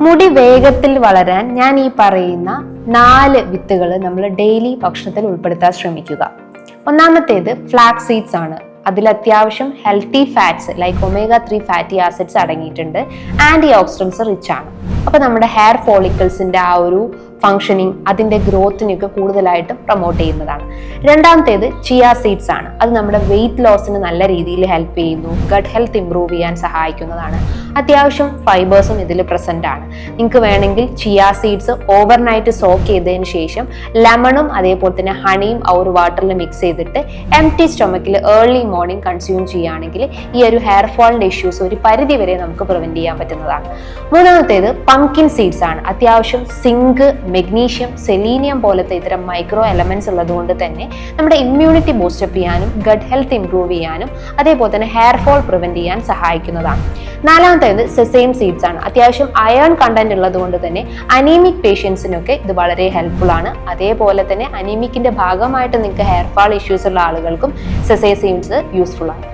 മുടി വേഗത്തിൽ വളരാൻ ഞാൻ ഈ പറയുന്ന 4 വിത്തുകൾ നമ്മൾ ഡെയിലി ഭക്ഷണത്തിൽ ഉൾപ്പെടുത്താൻ ശ്രമിക്കുക. ഒന്നാമത്തേത് ഫ്ലാക്സ് സീഡ്സ് ആണ്. അതിൽ അത്യാവശ്യം healthy fats like omega-3 fatty acids അടങ്ങിയിട്ടുണ്ട്. ആന്റി ഓക്സിഡൻസ് റിച്ച് ആണ്. അപ്പൊ നമ്മുടെ ഹെയർ ഫോളിക്കിൾസിന്റെ ആ ഒരു ഫംഗ്ഷനിങ്, അതിന്റെ ഗ്രോത്തിനൊക്കെ കൂടുതലായിട്ട് പ്രൊമോട്ട് ചെയ്യുന്നതാണ്. രണ്ടാമത്തേത് ചിയ സീഡ്സ് ആണ്. അത് നമ്മുടെ വെയിറ്റ് ലോസിന് നല്ല രീതിയിൽ ഹെൽപ്പ് ചെയ്യുന്നു. ഗട്ട് ഹെൽത്ത് ഇംപ്രൂവ് ചെയ്യാൻ സഹായിക്കുന്നതാണ്. അത്യാവശ്യം ഫൈബേഴ്സും ഇതിൽ പ്രസന്റ് ആണ്. നിങ്ങൾക്ക് വേണമെങ്കിൽ ചിയ സീഡ്സ് ഓവർനൈറ്റ് സോക്ക് ചെയ്തതിന് ശേഷം ലെമണും അതേപോലെ തന്നെ ഹണിയും ആ ഒരു വാട്ടറിൽ മിക്സ് ചെയ്തിട്ട് എംപ്റ്റി സ്റ്റൊമക്കിൽ ഏർലി മോർണിംഗ് കൺസ്യൂം ചെയ്യുകയാണെങ്കിൽ ഈ ഒരു ഹെയർ ഫോളിന്റെ ഇഷ്യൂസ് ഒരു പരിധി വരെ നമുക്ക് പ്രിവെന്റ് ചെയ്യാൻ പറ്റുന്നതാണ്. മൂന്നാമത്തേത് പംകിൻ സീഡ്സ് ആണ്. അത്യാവശ്യം സിങ്ക്, മെഗ്നീഷ്യം, സെലീനിയം പോലത്തെ ഇത്തരം മൈക്രോ എലമെന്റ്സ് ഉള്ളതുകൊണ്ട് തന്നെ നമ്മുടെ ഇമ്മ്യൂണിറ്റി ബൂസ്റ്റപ്പ് ചെയ്യാനും ഗട്ട് ഹെൽത്ത് ഇംപ്രൂവ് ചെയ്യാനും അതേപോലെ തന്നെ ഹെയർ ഫോൾ പ്രിവെന്റ് ചെയ്യാൻ സഹായിക്കുന്നതാണ്. നാലാമത്തേത് സെസെയിം സീഡ്സ് ആണ്. അത്യാവശ്യം അയൺ കണ്ടന്റ് ഉള്ളത് കൊണ്ട് തന്നെ അനീമിക് പേഷ്യൻസിനൊക്കെ ഇത് വളരെ ഹെൽപ്ഫുൾ ആണ്. അതേപോലെ തന്നെ അനീമിക്കിന്റെ ഭാഗമായിട്ട് നിങ്ങൾക്ക് ഹെയർ ഫാൾ ഇഷ്യൂസ് ഉള്ള ആളുകൾക്കും സെസെയിം സീഡ്സ് യൂസ്ഫുൾ ആണ്.